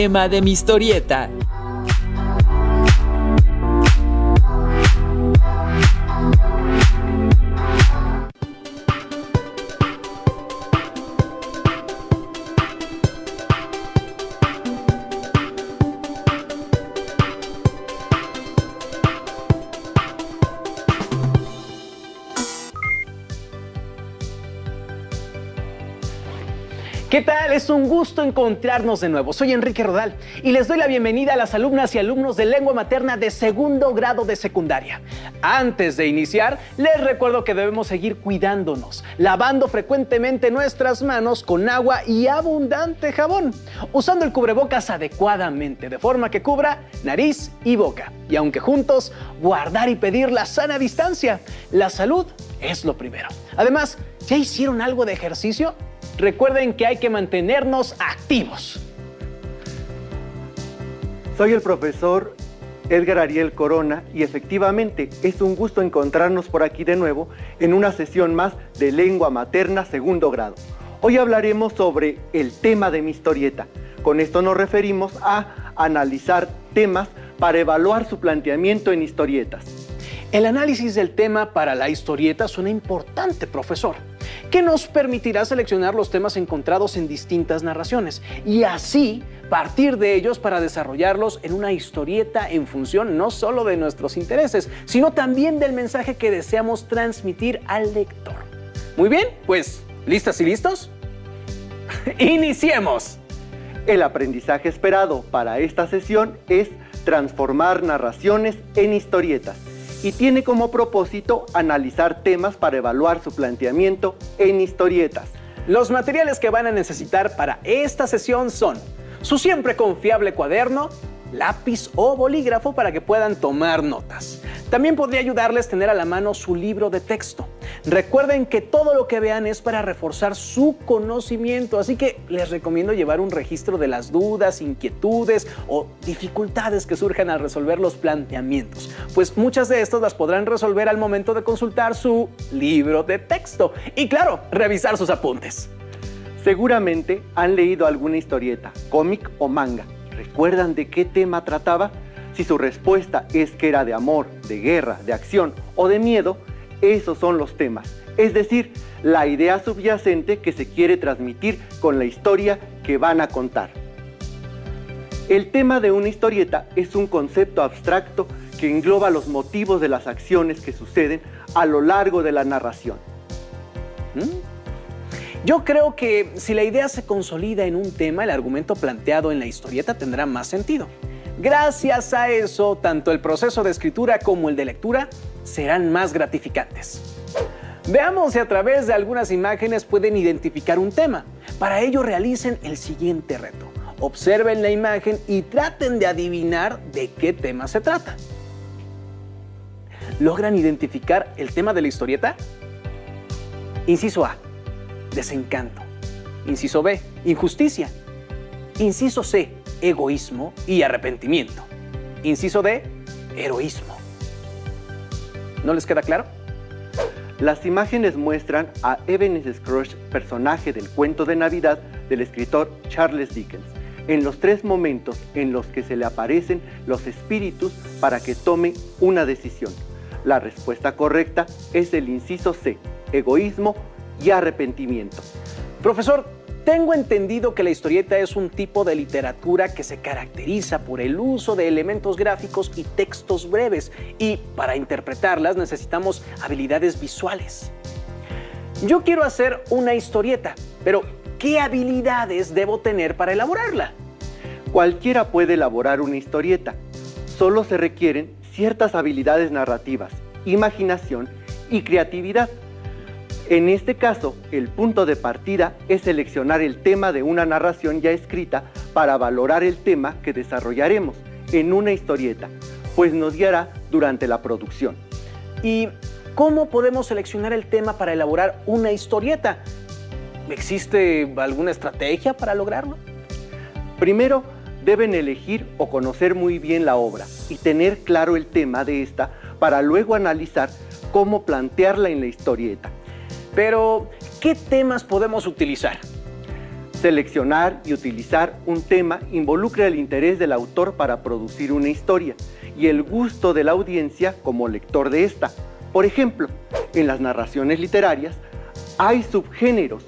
tema de mi historieta. ¿Qué tal? Es un gusto encontrarnos de nuevo. Soy Enrique Rodal y les doy la bienvenida a las alumnas y alumnos de lengua materna de segundo grado de secundaria. Antes de iniciar, les recuerdo que debemos seguir cuidándonos, lavando frecuentemente nuestras manos con agua y abundante jabón, usando el cubrebocas adecuadamente, de forma que cubra nariz y boca. Y aunque juntos, guardar y pedir la sana distancia. La salud es lo primero. Además, ¿ya hicieron algo de ejercicio? Recuerden que hay que mantenernos activos. Soy el profesor Edgar Ariel Corona y efectivamente es un gusto encontrarnos por aquí de nuevo en una sesión más de lengua materna segundo grado. Hoy hablaremos sobre el tema de mi historieta. Con esto nos referimos a analizar temas para evaluar su planteamiento en historietas. El análisis del tema para la historieta suena importante, profesor, que nos permitirá seleccionar los temas encontrados en distintas narraciones y así partir de ellos para desarrollarlos en una historieta en función no solo de nuestros intereses, sino también del mensaje que deseamos transmitir al lector. Muy bien, pues, ¿listas y listos? ¡Iniciemos! El aprendizaje esperado para esta sesión es transformar narraciones en historietas y tiene como propósito analizar temas para evaluar su planteamiento en historietas. Los materiales que van a necesitar para esta sesión son su siempre confiable cuaderno, lápiz o bolígrafo para que puedan tomar notas. También podría ayudarles tener a la mano su libro de texto. Recuerden que todo lo que vean es para reforzar su conocimiento, así que les recomiendo llevar un registro de las dudas, inquietudes o dificultades que surjan al resolver los planteamientos, pues muchas de estas las podrán resolver al momento de consultar su libro de texto y, claro, revisar sus apuntes. Seguramente han leído alguna historieta, cómic o manga. ¿Recuerdan de qué tema trataba? Si su respuesta es que era de amor, de guerra, de acción o de miedo, esos son los temas, es decir, la idea subyacente que se quiere transmitir con la historia que van a contar. El tema de una historieta es un concepto abstracto que engloba los motivos de las acciones que suceden a lo largo de la narración. Yo creo que si la idea se consolida en un tema, el argumento planteado en la historieta tendrá más sentido. Gracias a eso, tanto el proceso de escritura como el de lectura serán más gratificantes. Veamos si a través de algunas imágenes pueden identificar un tema. Para ello realicen el siguiente reto. Observen la imagen y traten de adivinar de qué tema se trata. ¿Logran identificar el tema de la historieta? Inciso A, desencanto. Inciso B, injusticia. Inciso C, egoísmo y arrepentimiento. Inciso D, heroísmo. ¿No les queda claro? Las imágenes muestran a Ebenezer Scrooge, personaje del cuento de Navidad del escritor Charles Dickens, en los tres momentos en los que se le aparecen los espíritus para que tome una decisión. La respuesta correcta es el inciso C, egoísmo y arrepentimiento. Profesor, tengo entendido que la historieta es un tipo de literatura que se caracteriza por el uso de elementos gráficos y textos breves, y para interpretarlas necesitamos habilidades visuales. Yo quiero hacer una historieta, pero ¿qué habilidades debo tener para elaborarla? Cualquiera puede elaborar una historieta, solo se requieren ciertas habilidades narrativas, imaginación y creatividad. En este caso, el punto de partida es seleccionar el tema de una narración ya escrita para valorar el tema que desarrollaremos en una historieta, pues nos guiará durante la producción. ¿Y cómo podemos seleccionar el tema para elaborar una historieta? ¿Existe alguna estrategia para lograrlo? Primero, deben elegir o conocer muy bien la obra y tener claro el tema de esta para luego analizar cómo plantearla en la historieta. Pero, ¿qué temas podemos utilizar? Seleccionar y utilizar un tema involucra el interés del autor para producir una historia y el gusto de la audiencia como lector de esta. Por ejemplo, en las narraciones literarias hay subgéneros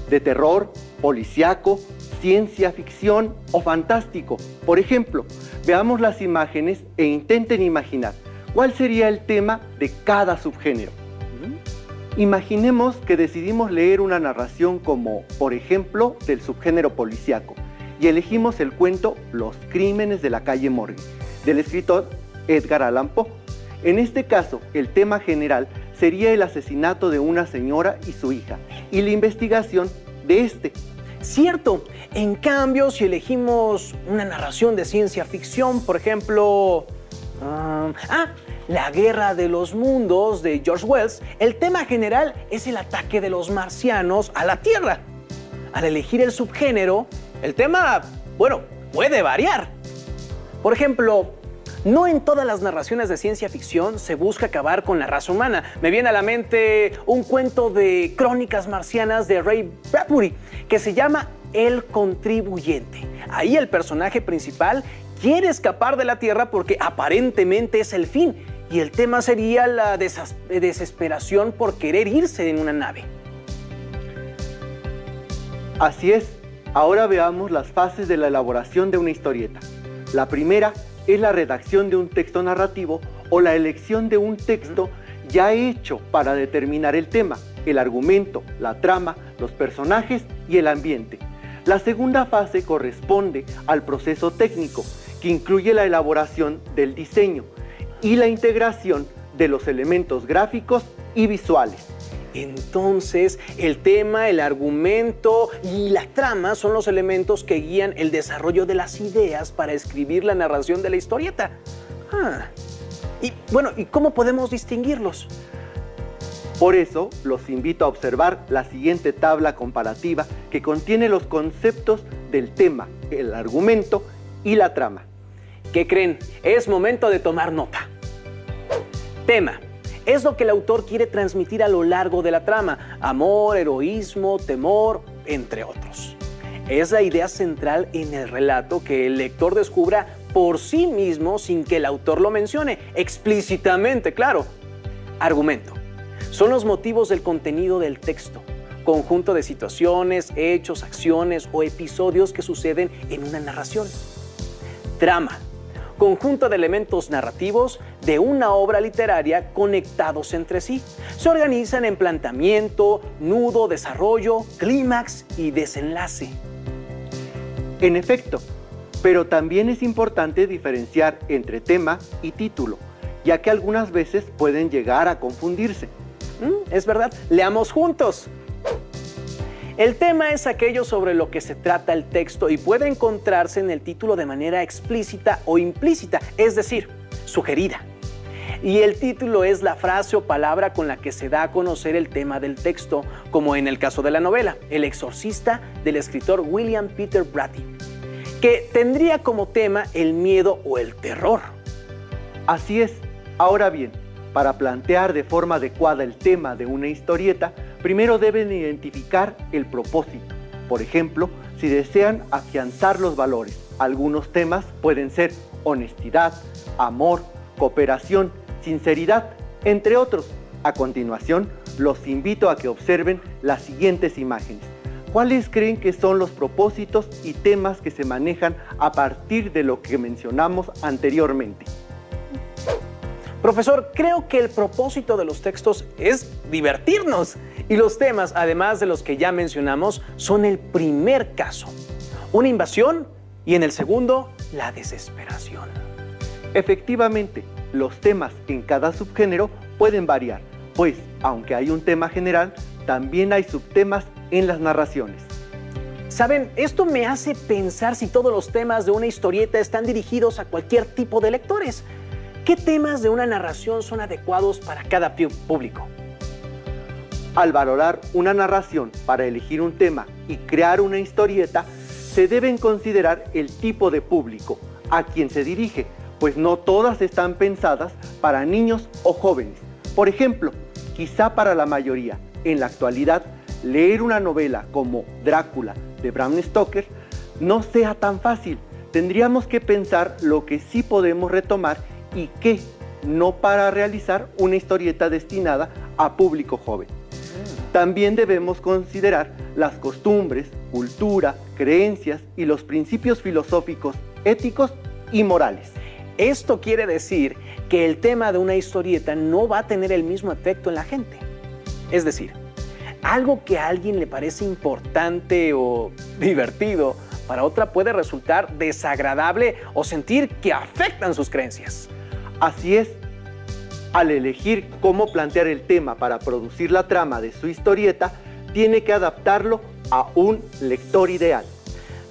de terror, policíaco, ciencia ficción o fantástico. Por ejemplo, veamos las imágenes e intenten imaginar cuál sería el tema de cada subgénero. Imaginemos que decidimos leer una narración como, por ejemplo, del subgénero policíaco y elegimos el cuento Los crímenes de la calle Morgue, del escritor Edgar Allan Poe. En este caso, el tema general sería el asesinato de una señora y su hija y la investigación de este. Cierto. En cambio, si elegimos una narración de ciencia ficción, por ejemplo, La Guerra de los Mundos de George Wells, el tema general es el ataque de los marcianos a la Tierra. Al elegir el subgénero, el tema, puede variar. Por ejemplo, no en todas las narraciones de ciencia ficción se busca acabar con la raza humana. Me viene a la mente un cuento de crónicas marcianas de Ray Bradbury que se llama El Contribuyente. Ahí el personaje principal quiere escapar de la Tierra porque aparentemente es el fin. Y el tema sería la desesperación por querer irse en una nave. Así es. Ahora veamos las fases de la elaboración de una historieta. La primera es la redacción de un texto narrativo o la elección de un texto ya hecho para determinar el tema, el argumento, la trama, los personajes y el ambiente. La segunda fase corresponde al proceso técnico, que incluye la elaboración del diseño y la integración de los elementos gráficos y visuales. Entonces, el tema, el argumento y la trama son los elementos que guían el desarrollo de las ideas para escribir la narración de la historieta. ¿Y cómo podemos distinguirlos? Por eso, los invito a observar la siguiente tabla comparativa que contiene los conceptos del tema, el argumento y la trama. ¿Qué creen? Es momento de tomar nota. Tema. Es lo que el autor quiere transmitir a lo largo de la trama. Amor, heroísmo, temor, entre otros. Es la idea central en el relato que el lector descubra por sí mismo sin que el autor lo mencione, explícitamente, claro. Argumento. Son los motivos del contenido del texto. Conjunto de situaciones, hechos, acciones o episodios que suceden en una narración. Trama. Conjunto de elementos narrativos de una obra literaria conectados entre sí. Se organizan en planteamiento, nudo, desarrollo, clímax y desenlace. En efecto, pero también es importante diferenciar entre tema y título, ya que algunas veces pueden llegar a confundirse. Es verdad, leamos juntos. El tema es aquello sobre lo que se trata el texto y puede encontrarse en el título de manera explícita o implícita, es decir, sugerida. Y el título es la frase o palabra con la que se da a conocer el tema del texto, como en el caso de la novela El exorcista del escritor William Peter Blatty, que tendría como tema el miedo o el terror. Así es. Ahora bien, para plantear de forma adecuada el tema de una historieta, primero deben identificar el propósito. Por ejemplo, si desean afianzar los valores, algunos temas pueden ser honestidad, amor, cooperación, sinceridad, entre otros. A continuación, los invito a que observen las siguientes imágenes. ¿Cuáles creen que son los propósitos y temas que se manejan a partir de lo que mencionamos anteriormente? Profesor, creo que el propósito de los textos es divertirnos. Y los temas, además de los que ya mencionamos, son el primer caso, una invasión, y en el segundo, la desesperación. Efectivamente, los temas en cada subgénero pueden variar, pues, aunque hay un tema general, también hay subtemas en las narraciones. ¿Saben? Esto me hace pensar si todos los temas de una historieta están dirigidos a cualquier tipo de lectores. ¿Qué temas de una narración son adecuados para cada público? Al valorar una narración para elegir un tema y crear una historieta, se deben considerar el tipo de público a quien se dirige, pues no todas están pensadas para niños o jóvenes. Por ejemplo, quizá para la mayoría, en la actualidad, leer una novela como Drácula de Bram Stoker no sea tan fácil. Tendríamos que pensar lo que sí podemos retomar y qué no para realizar una historieta destinada a público joven. También debemos considerar las costumbres, cultura, creencias y los principios filosóficos, éticos y morales. Esto quiere decir que el tema de una historieta no va a tener el mismo efecto en la gente. Es decir, algo que a alguien le parece importante o divertido, para otra puede resultar desagradable o sentir que afectan sus creencias. Así es. Al elegir cómo plantear el tema para producir la trama de su historieta, tiene que adaptarlo a un lector ideal.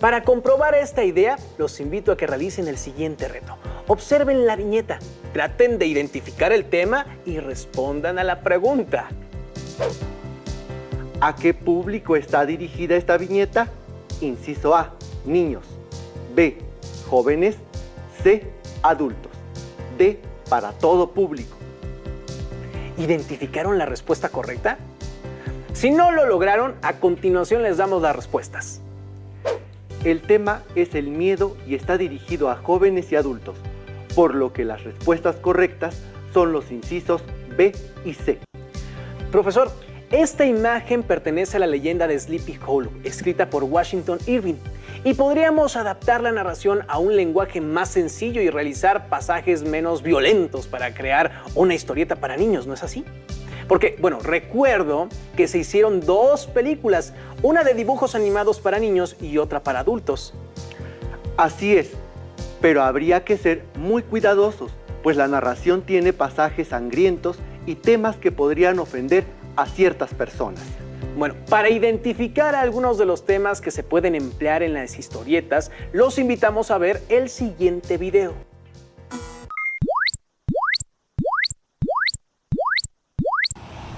Para comprobar esta idea, los invito a que realicen el siguiente reto. Observen la viñeta, traten de identificar el tema y respondan a la pregunta. ¿A qué público está dirigida esta viñeta? Inciso A, niños. B, jóvenes. C, adultos. D, para todo público. ¿Identificaron la respuesta correcta? Si no lo lograron, a continuación les damos las respuestas. El tema es el miedo y está dirigido a jóvenes y adultos, por lo que las respuestas correctas son los incisos B y C. Profesor, esta imagen pertenece a la leyenda de Sleepy Hollow, escrita por Washington Irving, y podríamos adaptar la narración a un lenguaje más sencillo y realizar pasajes menos violentos para crear una historieta para niños, ¿no es así? Porque, bueno, recuerdo que se hicieron 2 películas, una de dibujos animados para niños y otra para adultos. Así es, pero habría que ser muy cuidadosos, pues la narración tiene pasajes sangrientos y temas que podrían ofender a ciertas personas. Bueno, para identificar algunos de los temas que se pueden emplear en las historietas, los invitamos a ver el siguiente video.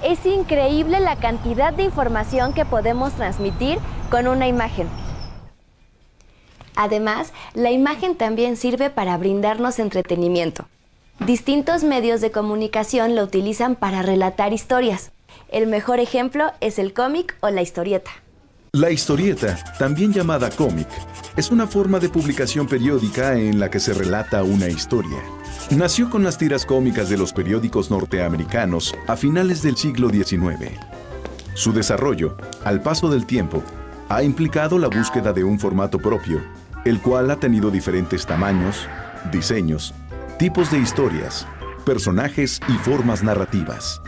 Es increíble la cantidad de información que podemos transmitir con una imagen. Además, la imagen también sirve para brindarnos entretenimiento. Distintos medios de comunicación lo utilizan para relatar historias. El mejor ejemplo es el cómic o la historieta. La historieta, también llamada cómic, es una forma de publicación periódica en la que se relata una historia. Nació con las tiras cómicas de los periódicos norteamericanos a finales del siglo XIX. Su desarrollo, al paso del tiempo, ha implicado la búsqueda de un formato propio, el cual ha tenido diferentes tamaños, diseños, tipos de historias, personajes y formas narrativas.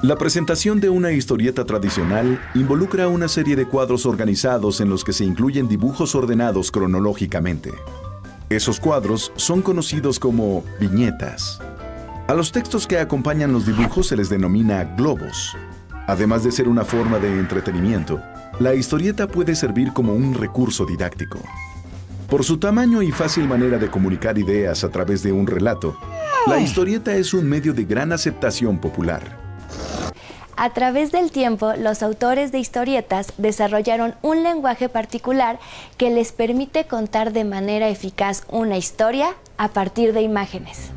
La presentación de una historieta tradicional involucra una serie de cuadros organizados en los que se incluyen dibujos ordenados cronológicamente. Esos cuadros son conocidos como viñetas. A los textos que acompañan los dibujos se les denomina globos. Además de ser una forma de entretenimiento, la historieta puede servir como un recurso didáctico. Por su tamaño y fácil manera de comunicar ideas a través de un relato, la historieta es un medio de gran aceptación popular. A través del tiempo, los autores de historietas desarrollaron un lenguaje particular que les permite contar de manera eficaz una historia a partir de imágenes.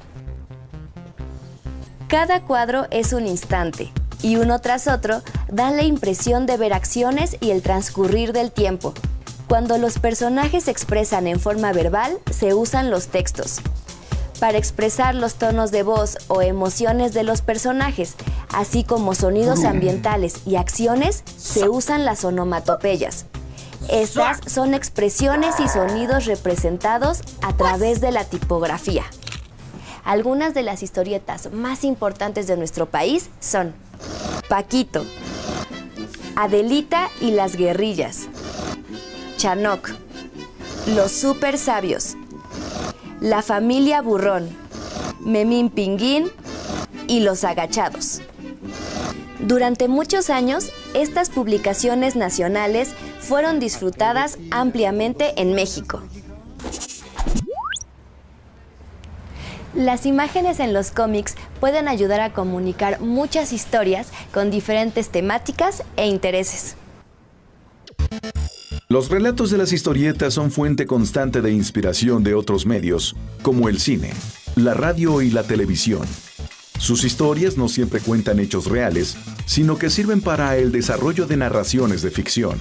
Cada cuadro es un instante y uno tras otro dan la impresión de ver acciones y el transcurrir del tiempo. Cuando los personajes se expresan en forma verbal, se usan los textos. Para expresar los tonos de voz o emociones de los personajes, así como sonidos ambientales y acciones, se usan las onomatopeyas. Estas son expresiones y sonidos representados a través de la tipografía. Algunas de las historietas más importantes de nuestro país son Paquito, Adelita y las guerrillas, Chanoc, Los Super Sabios, La Familia Burrón, Memín Pinguín y Los Agachados. Durante muchos años, estas publicaciones nacionales fueron disfrutadas ampliamente en México. Las imágenes en los cómics pueden ayudar a comunicar muchas historias con diferentes temáticas e intereses. Los relatos de las historietas son fuente constante de inspiración de otros medios, como el cine, la radio y la televisión. Sus historias no siempre cuentan hechos reales, sino que sirven para el desarrollo de narraciones de ficción.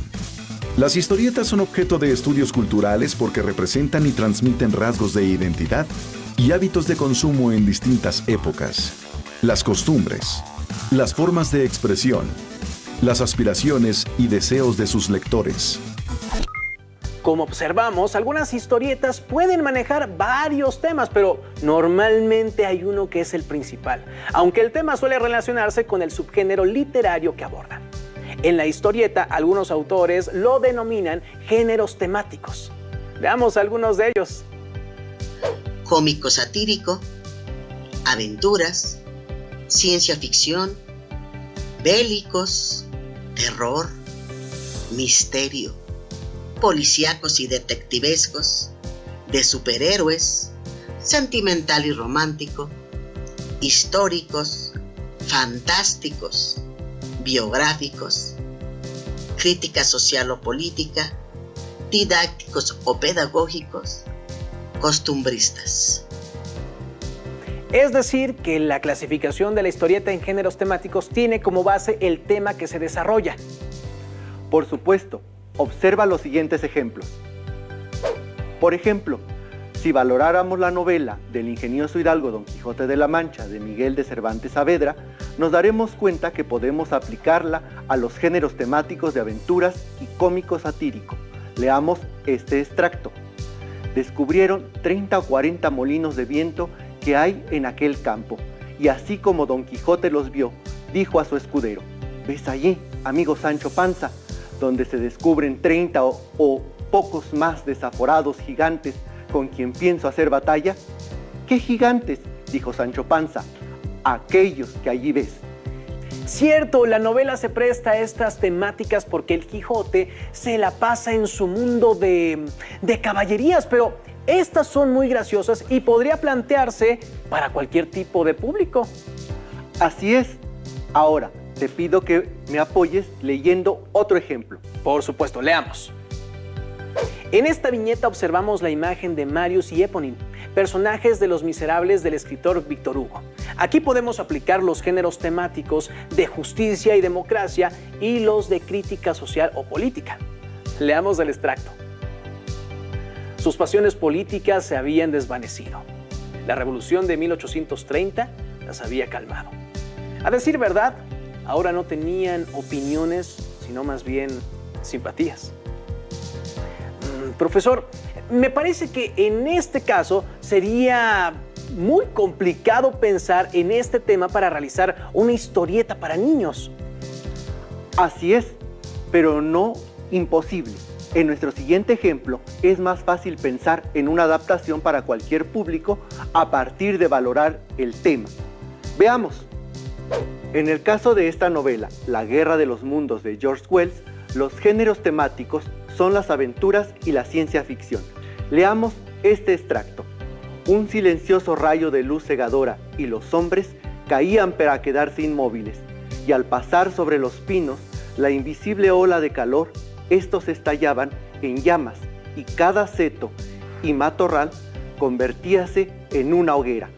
Las historietas son objeto de estudios culturales porque representan y transmiten rasgos de identidad y hábitos de consumo en distintas épocas, las costumbres, las formas de expresión, las aspiraciones y deseos de sus lectores. Como observamos, algunas historietas pueden manejar varios temas, pero normalmente hay uno que es el principal, aunque el tema suele relacionarse con el subgénero literario que abordan. En la historieta, algunos autores lo denominan géneros temáticos. Veamos algunos de ellos. Cómico satírico, aventuras, ciencia ficción, bélicos, terror, misterio, policíacos y detectivescos, de superhéroes, sentimental y romántico, históricos, fantásticos, biográficos, crítica social o política, didácticos o pedagógicos, costumbristas. Es decir, que la clasificación de la historieta en géneros temáticos tiene como base el tema que se desarrolla. Por supuesto, observa los siguientes ejemplos. Por ejemplo, si valoráramos la novela del ingenioso hidalgo Don Quijote de la Mancha de Miguel de Cervantes Saavedra, nos daremos cuenta que podemos aplicarla a los géneros temáticos de aventuras y cómico satírico. Leamos este extracto. Descubrieron 30 o 40 molinos de viento que hay en aquel campo, y así como Don Quijote los vio, dijo a su escudero: ¿ves allí, amigo Sancho Panza, donde se descubren 30 o pocos más desaforados gigantes con quien pienso hacer batalla? ¿Qué gigantes?, dijo Sancho Panza. Aquellos que allí ves. Cierto, la novela se presta a estas temáticas porque el Quijote se la pasa en su mundo de caballerías, pero estas son muy graciosas y podría plantearse para cualquier tipo de público. Así es. Ahora, te pido que me apoyes leyendo otro ejemplo. Por supuesto, leamos. En esta viñeta observamos la imagen de Marius y Éponine, personajes de Los Miserables del escritor Víctor Hugo. Aquí podemos aplicar los géneros temáticos de justicia y democracia y los de crítica social o política. Leamos el extracto. Sus pasiones políticas se habían desvanecido. La revolución de 1830 las había calmado. A decir verdad, ahora no tenían opiniones, sino más bien simpatías. Profesor, me parece que en este caso sería muy complicado pensar en este tema para realizar una historieta para niños. Así es, pero no imposible. En nuestro siguiente ejemplo, es más fácil pensar en una adaptación para cualquier público a partir de valorar el tema. Veamos. En el caso de esta novela, La Guerra de los Mundos de George Wells, los géneros temáticos son las aventuras y la ciencia ficción. Leamos este extracto. Un silencioso rayo de luz cegadora y los hombres caían para quedarse inmóviles, y al pasar sobre los pinos, la invisible ola de calor, estos estallaban en llamas y cada seto y matorral convertíase en una hoguera.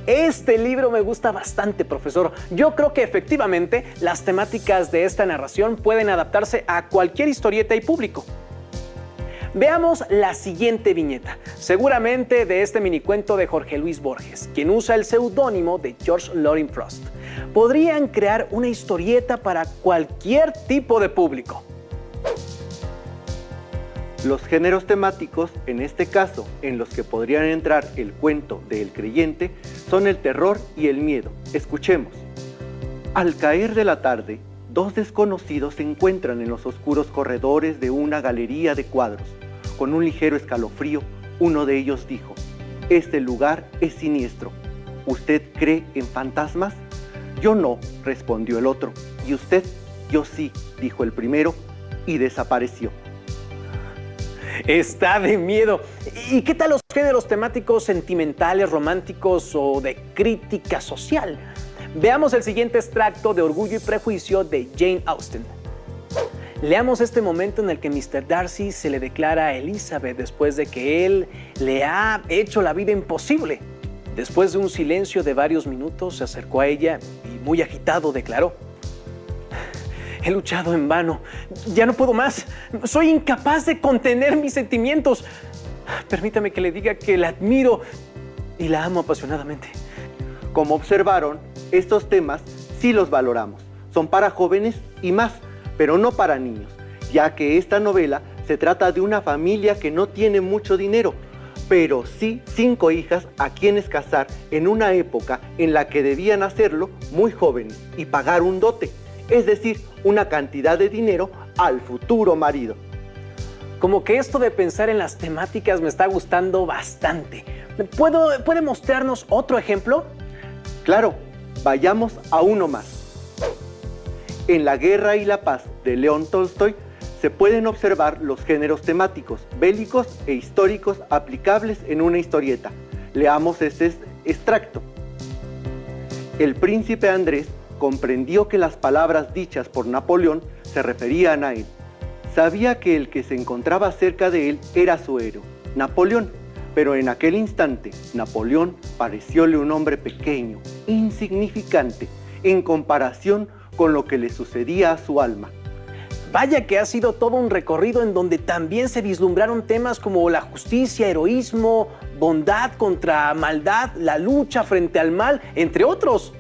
Este libro me gusta bastante, profesor. Yo creo que efectivamente las temáticas de esta narración pueden adaptarse a cualquier historieta y público. Veamos la siguiente viñeta, seguramente de este minicuento de Jorge Luis Borges, quien usa el seudónimo de George Loring Frost. Podrían crear una historieta para cualquier tipo de público. Los géneros temáticos, en este caso, en los que podrían entrar el cuento de El Creyente, son el terror y el miedo. Escuchemos. Al caer de la tarde, dos desconocidos se encuentran en los oscuros corredores de una galería de cuadros. Con un ligero escalofrío, uno de ellos dijo: «Este lugar es siniestro. ¿Usted cree en fantasmas?». «Yo no», respondió el otro. «¿Y usted?». «Yo sí», dijo el primero, y desapareció. Está de miedo. ¿Y qué tal los géneros temáticos sentimentales, románticos o de crítica social? Veamos el siguiente extracto de Orgullo y Prejuicio de Jane Austen. Leamos este momento en el que Mr. Darcy se le declara a Elizabeth después de que él le ha hecho la vida imposible. Después de un silencio de varios minutos, se acercó a ella y muy agitado declaró: He luchado en vano. Ya no puedo más. Soy incapaz de contener mis sentimientos. Permítame que le diga que la admiro y la amo apasionadamente. Como observaron, estos temas sí los valoramos. Son para jóvenes y más, pero no para niños, ya que esta novela se trata de una familia que no tiene mucho dinero, pero sí 5 hijas a quienes casar en una época en la que debían hacerlo muy jóvenes y pagar un dote, es decir, una cantidad de dinero al futuro marido. Como que esto de pensar en las temáticas me está gustando bastante. ¿Puede mostrarnos otro ejemplo? Claro, vayamos a uno más. En La Guerra y la Paz de León Tolstoy se pueden observar los géneros temáticos, bélicos e históricos aplicables en una historieta. Leamos este extracto. El príncipe Andrés comprendió que las palabras dichas por Napoleón se referían a él. Sabía que el que se encontraba cerca de él era su héroe, Napoleón, pero en aquel instante Napoleón parecióle un hombre pequeño, insignificante, en comparación con lo que le sucedía a su alma. Vaya que ha sido todo un recorrido en donde también se vislumbraron temas como la justicia, heroísmo, bondad contra maldad, la lucha frente al mal, entre otros.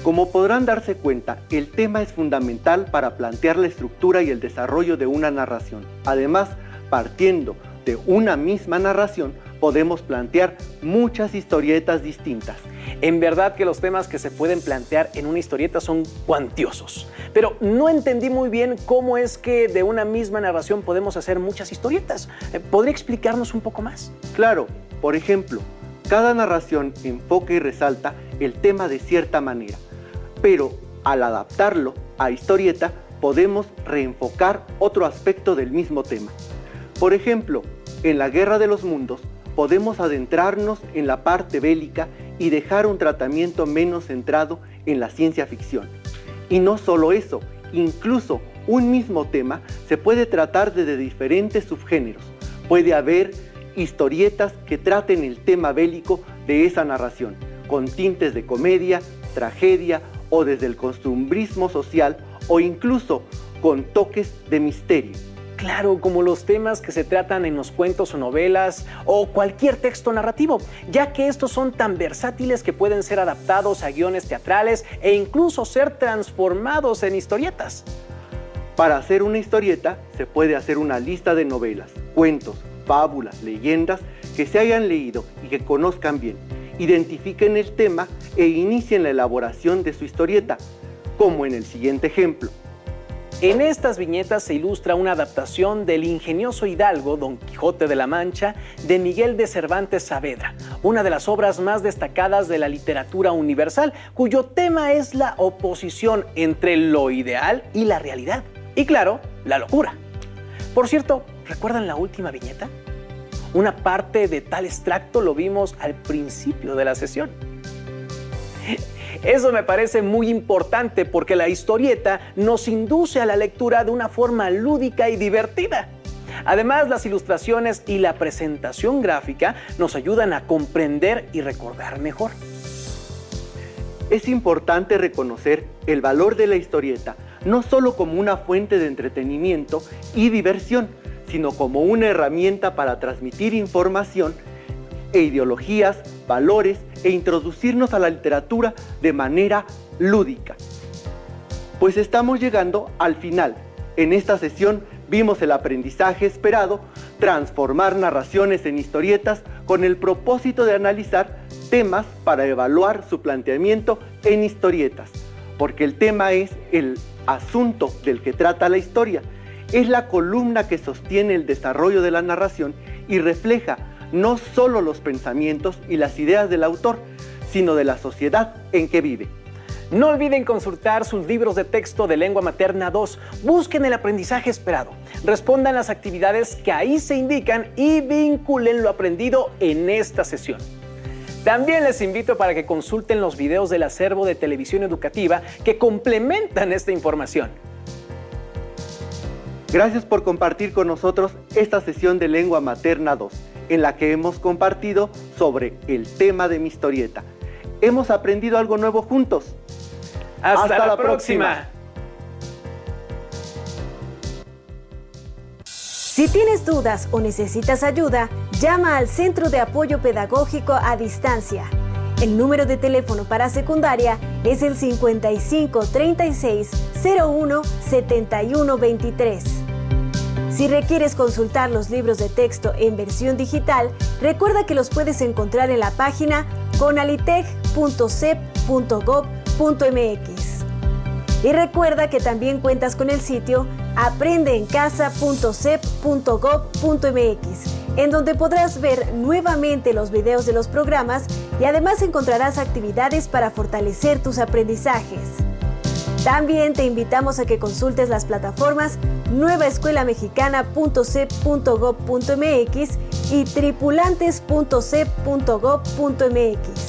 Como podrán darse cuenta, el tema es fundamental para plantear la estructura y el desarrollo de una narración. Además, partiendo de una misma narración, podemos plantear muchas historietas distintas. En verdad que los temas que se pueden plantear en una historieta son cuantiosos. Pero no entendí muy bien cómo es que de una misma narración podemos hacer muchas historietas. ¿Podría explicarnos un poco más? Claro, por ejemplo, cada narración enfoca y resalta el tema de cierta manera. Pero al adaptarlo a historieta, podemos reenfocar otro aspecto del mismo tema. Por ejemplo, en La Guerra de los Mundos, podemos adentrarnos en la parte bélica y dejar un tratamiento menos centrado en la ciencia ficción. Y no solo eso, incluso un mismo tema se puede tratar desde diferentes subgéneros. Puede haber historietas que traten el tema bélico de esa narración, con tintes de comedia, tragedia o desde el costumbrismo social o incluso con toques de misterio. Claro, como los temas que se tratan en los cuentos o novelas o cualquier texto narrativo, ya que estos son tan versátiles que pueden ser adaptados a guiones teatrales e incluso ser transformados en historietas. Para hacer una historieta se puede hacer una lista de novelas, cuentos, fábulas, leyendas que se hayan leído y que conozcan bien. Identifiquen el tema e inicien la elaboración de su historieta, como en el siguiente ejemplo. En estas viñetas se ilustra una adaptación del ingenioso hidalgo Don Quijote de la Mancha de Miguel de Cervantes Saavedra, una de las obras más destacadas de la literatura universal, cuyo tema es la oposición entre lo ideal y la realidad. Y claro, la locura. Por cierto, ¿recuerdan la última viñeta? Una parte de tal extracto lo vimos al principio de la sesión. Eso me parece muy importante porque la historieta nos induce a la lectura de una forma lúdica y divertida. Además, las ilustraciones y la presentación gráfica nos ayudan a comprender y recordar mejor. Es importante reconocer el valor de la historieta, no solo como una fuente de entretenimiento y diversión, sino como una herramienta para transmitir información e ideologías, valores e introducirnos a la literatura de manera lúdica. Pues estamos llegando al final. En esta sesión vimos el aprendizaje esperado, transformar narraciones en historietas con el propósito de analizar temas para evaluar su planteamiento en historietas, porque el tema es el asunto del que trata la historia. Es la columna que sostiene el desarrollo de la narración y refleja no solo los pensamientos y las ideas del autor, sino de la sociedad en que vive. No olviden consultar sus libros de texto de Lengua Materna 2. Busquen el aprendizaje esperado, respondan las actividades que ahí se indican y vinculen lo aprendido en esta sesión. También les invito para que consulten los videos del acervo de televisión educativa que complementan esta información. Gracias por compartir con nosotros esta sesión de Lengua Materna 2, en la que hemos compartido sobre el tema de mi historieta. Hemos aprendido algo nuevo juntos. ¡Hasta la próxima! Si tienes dudas o necesitas ayuda, llama al Centro de Apoyo Pedagógico a Distancia. El número de teléfono para secundaria es el 55 36 01 71 23. Si requieres consultar los libros de texto en versión digital, recuerda que los puedes encontrar en la página conalitec.cep.gov.mx. Y recuerda que también cuentas con el sitio aprendeencasa.cep.gov.mx, en donde podrás ver nuevamente los videos de los programas y además encontrarás actividades para fortalecer tus aprendizajes. También te invitamos a que consultes las plataformas nuevaescuelamexicana.cep.gov.mx y tripulantes.cep.gov.mx.